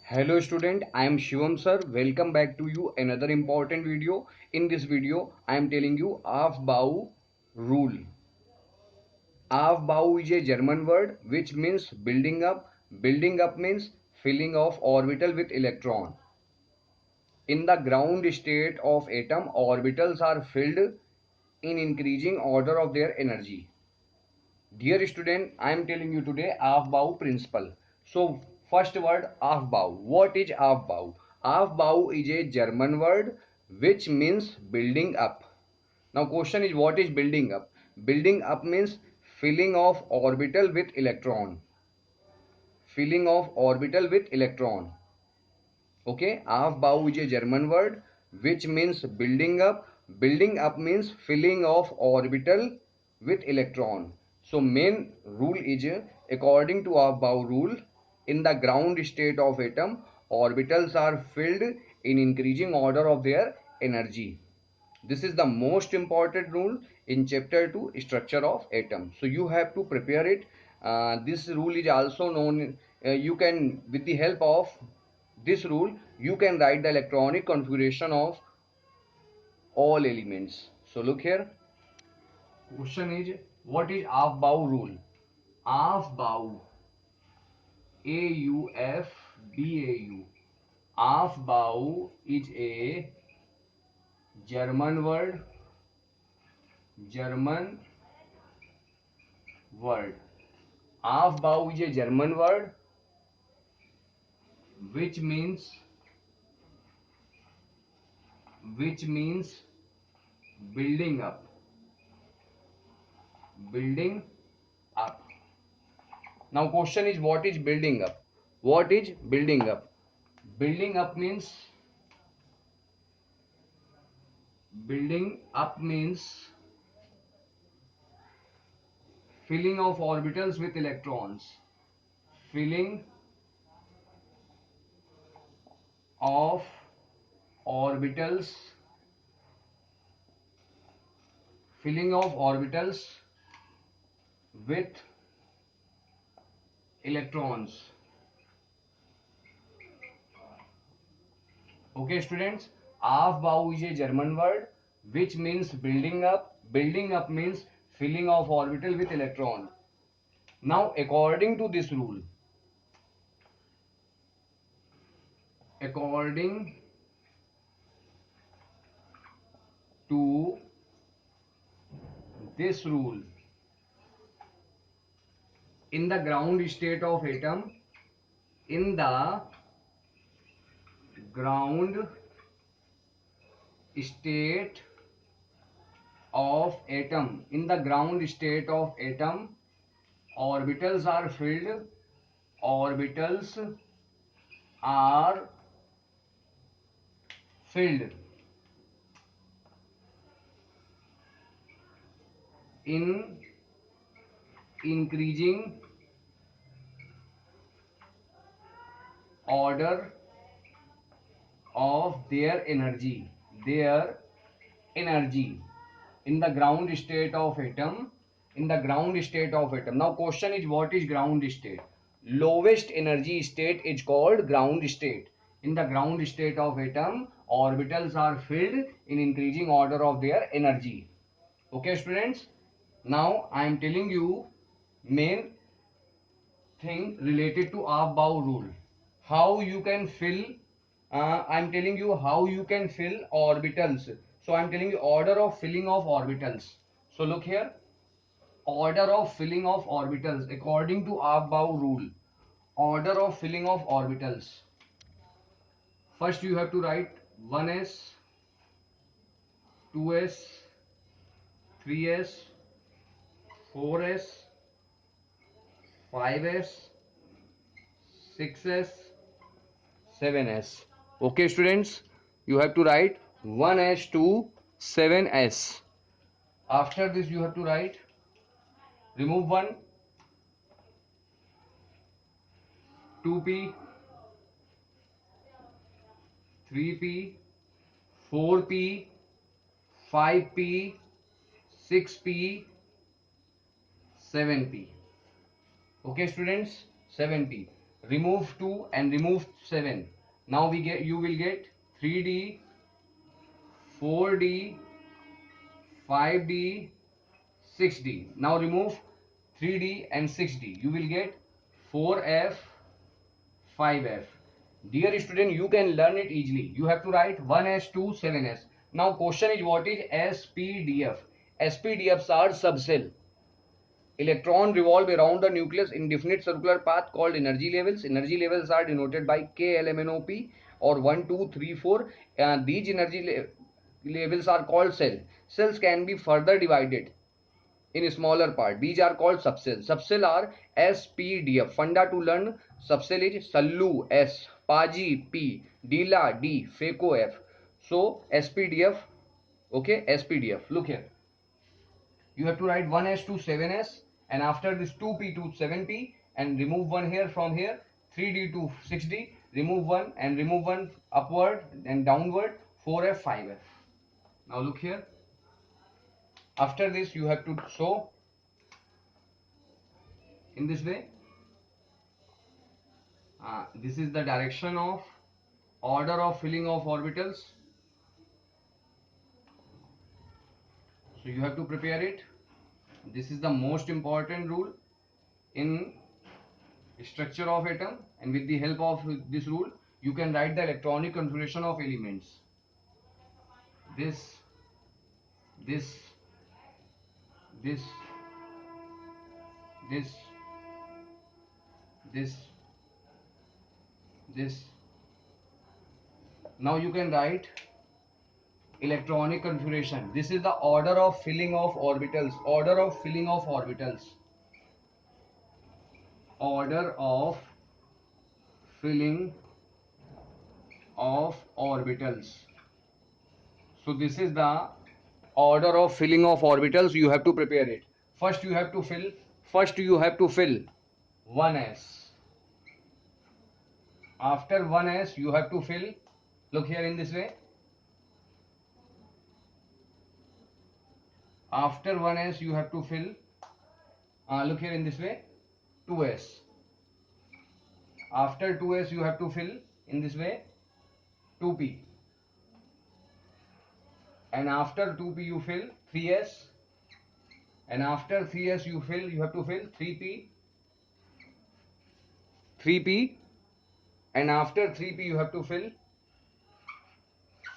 Hello student, I am Shivam sir. Welcome back to you another important video. In this video, I am telling you Aufbau rule. Aufbau is a German word which means building up. Building up means filling of orbital with electron. In the ground state of atom, orbitals are filled in increasing order of their energy. Dear student, I am telling you today Aufbau principle. So first word Aufbau. What is Aufbau? Aufbau is a German word which means building up. Now question is what is building up? Building up means filling of orbital with electron. Filling of orbital with electron. Okay, Aufbau is a German word which means building up. Building up means filling of orbital with electron. So main rule is according to Aufbau rule, in the ground state of atom, orbitals are filled in increasing order of their energy. This is the most important rule in chapter 2 structure of atom. So you have to prepare it. This rule is also known, you can with the help of this rule you can write the electronic configuration of all elements. So look here, question is what is Aufbau rule? Aufbau, Aufbau. Aufbau is a German word. German word. Aufbau is a German word which means building up. Building up. Now question is what is building up? What is building up? Building up means filling of orbitals with electrons. Filling of orbitals. Filling of orbitals with electrons. Okay students, Aufbau is a German word which means building up. Building up means filling of orbital with electron. Now according to this rule, according to this rule, in the ground state of atom, in the ground state of atom, in the ground state of atom, orbitals are filled. Orbitals are filled in increasing order of their energy. Their energy in the ground state of atom. In the ground state of atom. Now question is what is ground state? Lowest energy state is called ground state. In the ground state of atom, orbitals are filled in increasing order of their energy. Okay students, now I am telling you main thing related to Aufbau rule. How you can fill, I'm telling you how you can fill orbitals. So I'm telling you order of filling of orbitals. So look here, order of filling of orbitals according to Aufbau rule. Order of filling of orbitals. First you have to write 1s, 2s, 3s, 4s, 5s, 6s, 7s. Okay students, you have to write 1s to 7s. After this you have to write, remove 1, 2p, 3p, 4p, 5p, 6p, 7p. Okay students, 7p. remove 2 and remove 7. Now you will get 3D, 4D, 5D, 6D. Now remove 3D and 6D. You will get 4F, 5F. Dear student, you can learn it easily. You have to write 1s to 7s. Now question is, what is SPDF? SPDFs are subcell. Electron revolve around the nucleus in definite circular path called energy levels. Energy levels are denoted by KLMNOP or 1, 2, 3, 4. These energy levels are called cell. Cells can be further divided in a smaller part. These are called subcells. Subcell are SPDF. Funda to learn subcell is Sallu S, Paji P, Dila D, Feco F. So SPDF, okay, SPDF. Look here. You have to write 1s to 7s, and after this 2p to 7p, and remove 1 here from here, 3d to 6d, remove 1 and remove 1 upward and downward, 4f, 5f. Now look here. After this you have to show in this way. This is the direction of order of filling of orbitals. So you have to prepare it. This is the most important rule in structure of atom, and with the help of this rule you can write the electronic configuration of elements. This, this, this, this, this, this. Now you can write electronic configuration. This is the order of filling of orbitals. Order of filling of orbitals. Order of filling of orbitals. So this is the order of filling of orbitals. You have to prepare it. First you have to fill 1s. After 1s you have to fill, look here in this way. After 1s you have to fill, look here in this way, 2s. After 2s you have to fill in this way, 2p. And after 2p you fill 3s. And after 3s you have to fill 3p. And after 3p you have to fill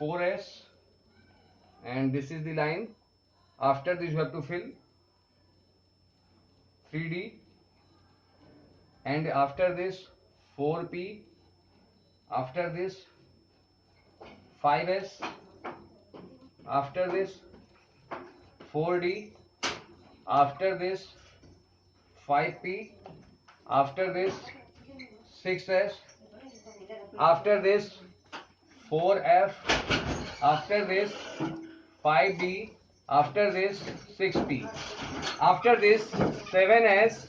4s. And this is the line. After this you have to fill 3d. And after this 4p. After this 5s. After this 4d. After this 5p. After this 6s. After this 4f. After this 5d. After this 6p. After this 7s.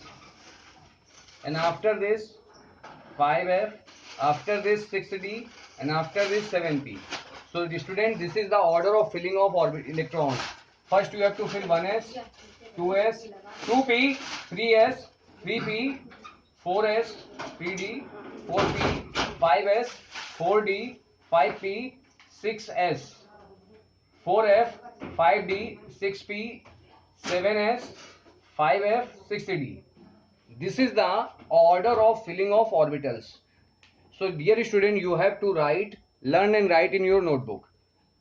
And after this 5f. After this 6d. And after this 7p. So the student, this is the order of filling of electrons. First you have to fill 1s, 2s, 2p, 3s, 3p, 4s, 3d, 4p, 5s, 4d, 5p, 6s, 4f, 5d, 6p, 7s, 5f, 6d. This is the order of filling of orbitals. So dear student, you have to learn and write in your notebook.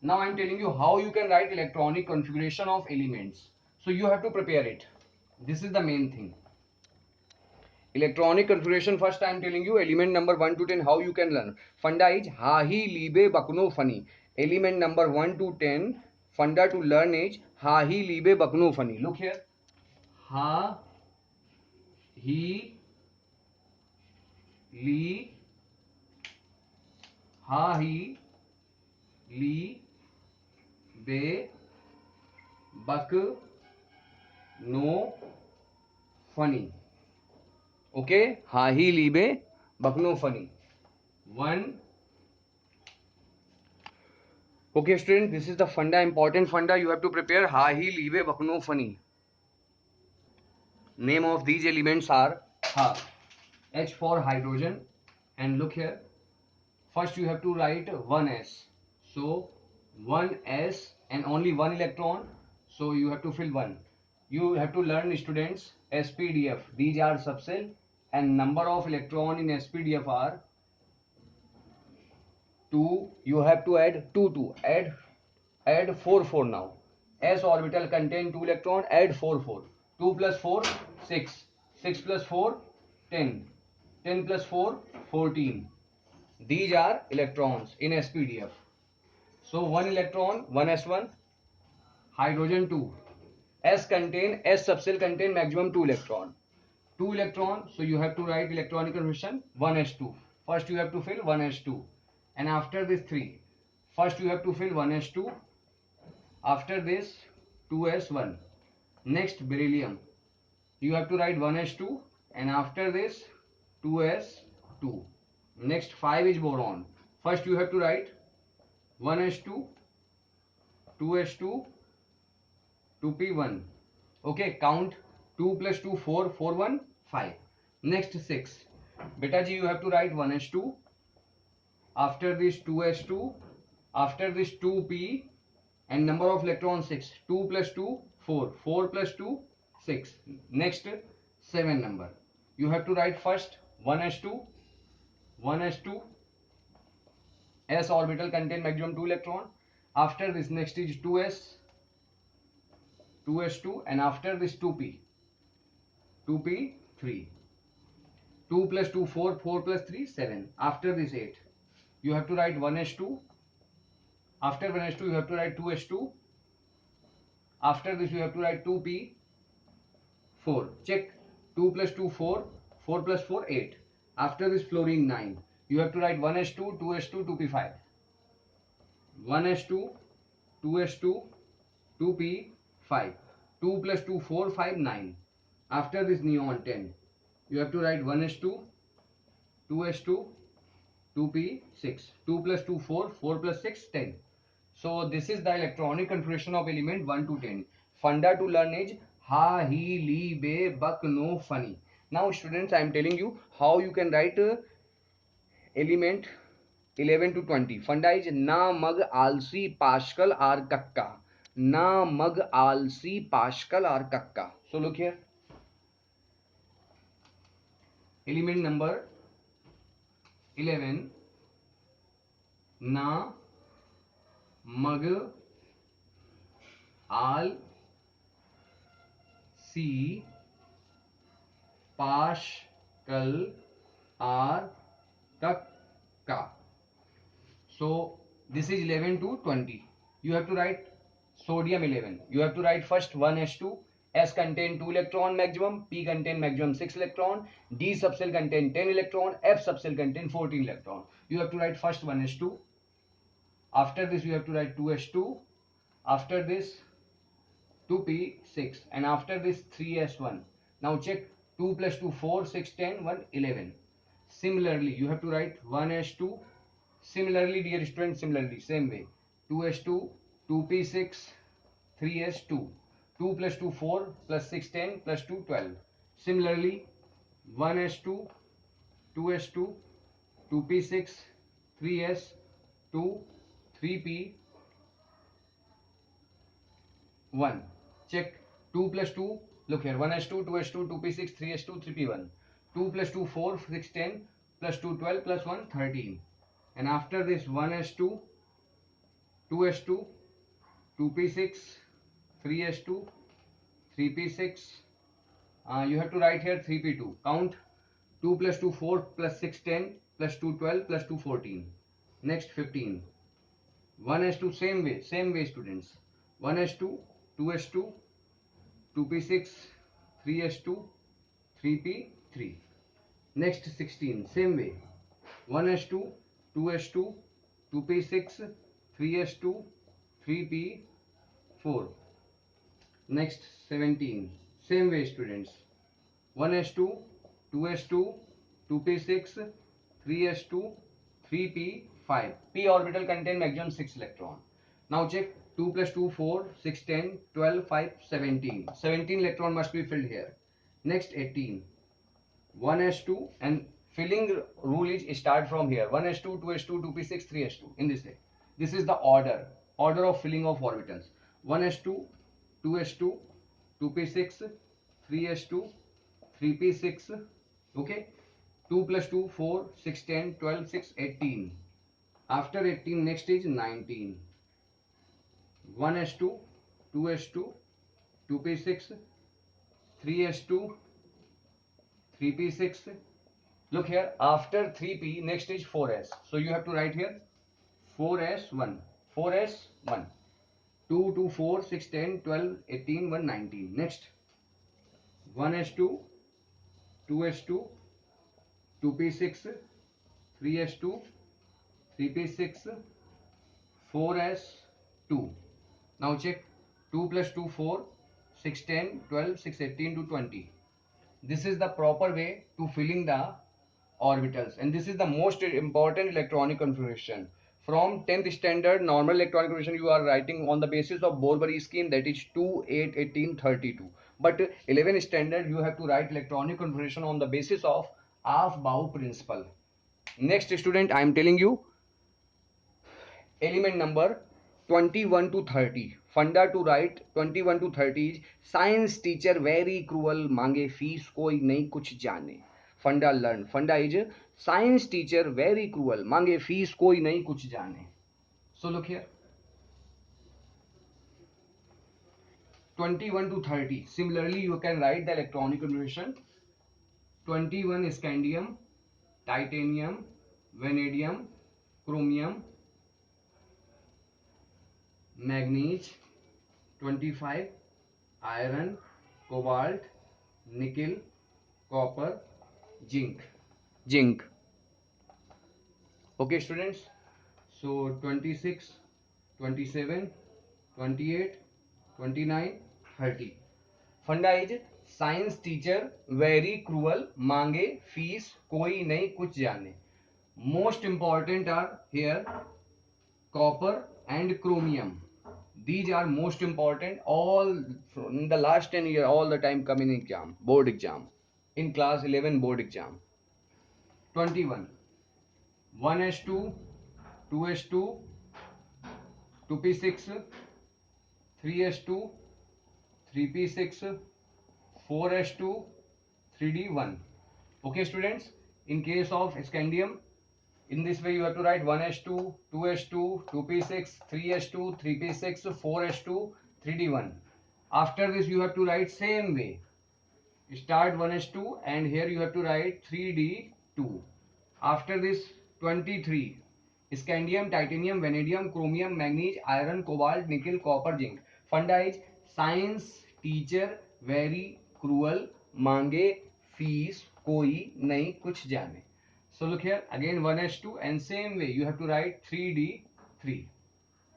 Now I am telling you how you can write electronic configuration of elements. So you have to prepare it. This is the main thing. Electronic configuration, first I am telling you element number 1 to 10 how you can learn. Funda is ha hi libe bakno funny. Element number 1 to 10 funda to learn is ha hi libe bakno funny. Look here. Ha hi li ha hi li be bak no funny. Okay, ha hi libe bakno funny. 1. Okay student, this is the funda, important funda. You have to prepare ha hi libe bakno funny. Name of these elements are ha. H for hydrogen. And look here, first you have to write 1s. So 1s and only one electron, so you have to fill 1. You have to learn, students, SPDF. These are subshell, and number of electron in SPDF are 2. You have to add 2 2. Add 4 4 now. S orbital contain 2 electron, add 4 4. 2 plus 4 6. 6 plus 4 10. 10 plus 4 14. These are electrons in SPDF. So 1 electron, 1s1, hydrogen 2. S subshell contain maximum 2 electron. 2 electron, so you have to write electronic configuration 1s2. First you have to fill 1s2, and after this 3. First you have to fill 1s2, after this 2s1. Next beryllium, you have to write 1s2, and after this 2s2. Next 5 is boron. First you have to write 1s2, 2s2, 2p1. Okay, count 2 plus 2 4, 4 1 5. Next 6. Beta ji, you have to write 1s2, after this 2s2, after this 2p, and number of electrons 6. 2 plus 2 4, 4 plus 2 6. Next 7 number. You have to write first 1s2, 1s2, s orbital contain maximum 2 electron. After this next is 2s, 2s2, and after this 2p, 2p 3. 2 plus 2 4, 4 plus 3 7. After this 8. You have to write 1s2. After 1s2 you have to write 2s2. After this you have to write 2p 4. Check. 2 plus 2 4, 4 plus 4 8. After this fluorine 9. You have to write 1s2, 2s2, 2p5. 1s2, 2s2, 2p5. 2 plus 2 4 5 9. After this neon 10. You have to write 1s2, 2s2, 2p6. 2 plus 2 4, 4 plus 6 10. So this is the electronic configuration of element 1 to 10. Funda to learn is ha, he, li, be, buck, no, funny. Now students, I am telling you how you can write element 11 to 20. Funda is na, mag, alsi, Pascal or kakka. Na, mag, alsi, Pascal or kakka. So look here. Element number 11, na, mag, al, C, Pascal or Kakka. So this is 11 to 20. You have to write sodium 11. You have to write first 1s2. S contain 2 electron maximum, P contain maximum 6 electron, D subshell contain 10 electron, F subshell contain 14 electron. You have to write first 1s2. After this you have to write 2s2. After this 2p6, and after this 3s1. Now check. 2 plus 2 4, 6 10, 1 11. Similarly you have to write 1s2. Similarly dear students, similarly same way 2s2, 2p6, 3s2. 2 plus 2 4 plus 6 10 plus 2 12. Similarly 1s2, 2s2, 2p6, 3s2, 3p 1. Check. 2 plus 2. Look here. 1s2, 2s2, 2p6, 3s2, 3p1. 2 plus 2 4, 6 10, plus 2 12, plus 1 13. And after this 1s2, 2s2, 2p6, 3s2, 3p6. You have to write here 3p2. Count. 2 plus 2 4, plus 6 10, plus 2 12, plus 2 14. Next 15. 1s2 same way students. 1s2, 2s2, 2p6, 3s2, 3p3. Next 16. Same way. 1s2, 2s2, 2p6, 3s2, 3p4. Next 17. Same way students. 1s2, 2s2, 2p6, 3s2, 3p5. P orbital contain maximum 6 electron. Now check. 2 plus 2 4, 6 10, 12 5 17. 17 electron must be filled here. Next 18. 1s2, and filling rule is start from here. 1s2, 2s2, 2p6, 3s2, in this way. This is the order of filling of orbitals. 1s2, 2s2, 2p6, 3s2, 3p6. Okay, 2 plus 2 4, 6 10, 12, 6 18. After 18, next is 19. 1s2, 2s2, 2p6, 3s2, 3p6. Look here, after 3p, next is 4s. So you have to write here 4s1, 4s1, 2, 2, 4, 6, 10, 12, 18, 1, 19. Next, 1s2, 2s2, 2p6, 3s2, 3p6, 4s2. Now check, 2 plus 2, 4, 6, 10, 12, 6, 18 to 20. This is the proper way to filling the orbitals, and this is the most important electronic configuration. From 10th standard normal electronic configuration you are writing on the basis of Bohr-Waring scheme, that is 2 8 18 32. But 11th standard you have to write electronic configuration on the basis of Aufbau principle. Next student, I am telling you element number 21 to 30. Funda to write 21 to 30 is science teacher very cruel, मांगे fees कोई नहीं कुछ जाने. Funda learn. Funda is science teacher very cruel, मांगे fees कोई नहीं कुछ जाने. So look here, 21 to 30. Similarly, you can write the electronic configuration. 21 scandium, titanium, vanadium, chromium, manganese. 25 iron, cobalt, nickel, copper, zinc. Okay students, so 26, 27, 28, 29, 30. Funda is science teacher very cruel, मांगे fees कोई नहीं कुछ जाने. Most important are here copper and chromium. These are most important. All in the last 10 years, all the time come in exam, board exam, in class 11 board exam. 21, 1s2, 2s2, 2p6, 3s2, 3p6, 4s2, 3d1. Okay students, in case of scandium, in this way you have to write 1s2, 2s2, 2p6, 3s2, 3p6, 4s2, 3d1. After this you have to write same way. Start 1s2 and here you have to write 3d2. After this 23. Scandium, titanium, vanadium, chromium, manganese, iron, cobalt, nickel, copper, zinc. Funda is science teacher very cruel, मांगे fees कोई नहीं कुछ जाने. So look here again 1s2 and same way you have to write 3d3.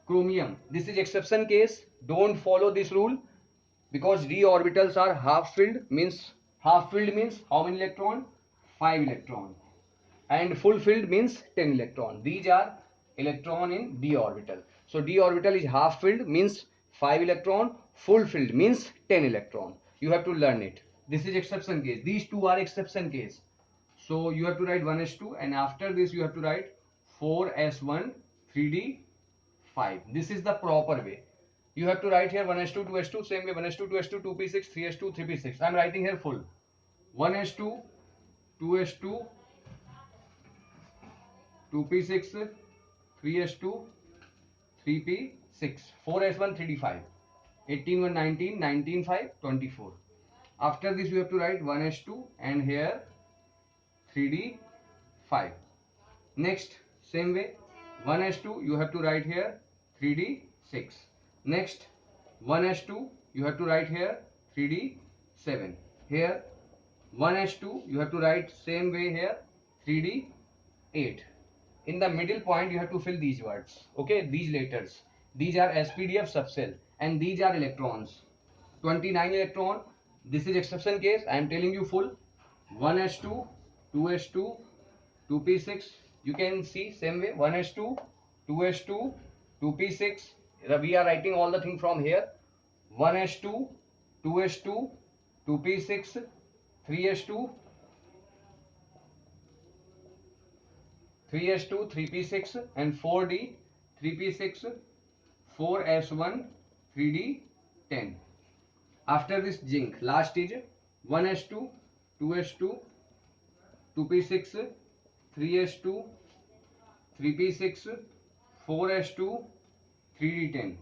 Chromium, this is exception case, don't follow this rule because d orbitals are half filled, means how many electron? 5 electron, and full filled means 10 electron. These are electron in d orbital. So d orbital is half filled means 5 electron, full filled means 10 electron. You have to learn it. This is exception case, these two are exception case. So you have to write 1s2 and after this you have to write 4s1, 3d5. This is the proper way. You have to write here 1s2, 2s2, same way 1s2, 2s2, 2p6, 3s2, 3p6. I am writing here full. 1s2, 2s2, 2p6, 3s2, 3p6, 4s1, 3d5, 18, 1, 19, 19, 5, 24. After this you have to write 1s2 and here 3d5. Next, same way 1s2 you have to write here 3d6. Next, 1s2 you have to write here 3d7. Here 1s2 you have to write same way here 3d8. In the middle point you have to fill these words, okay, these letters. These are SPDF subcell and these are electrons. 29 electron. This is exception case, I am telling you full. 1s2, 2s2, 2p6. You can see same way 1s2, 2s2, 2p6. We are writing all the thing from here. 1s2, 2s2, 2p6, 3s2, 3s2 3p6 and 4d 3p6 4s1 3d10. After this zinc, last is 1s2 2s2 2p6 3s2 3p6 4s2 3d10.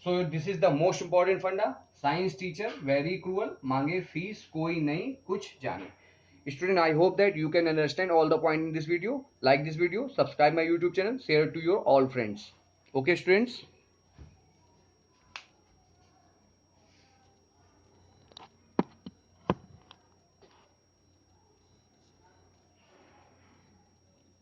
So this is the most important funda. Science teacher very cruel, मांगे fees कोई नहीं कुछ जाने. Student, I hope that you can understand all the point in this video. Like this video, subscribe my YouTube channel, share it to your all friends. Okay students.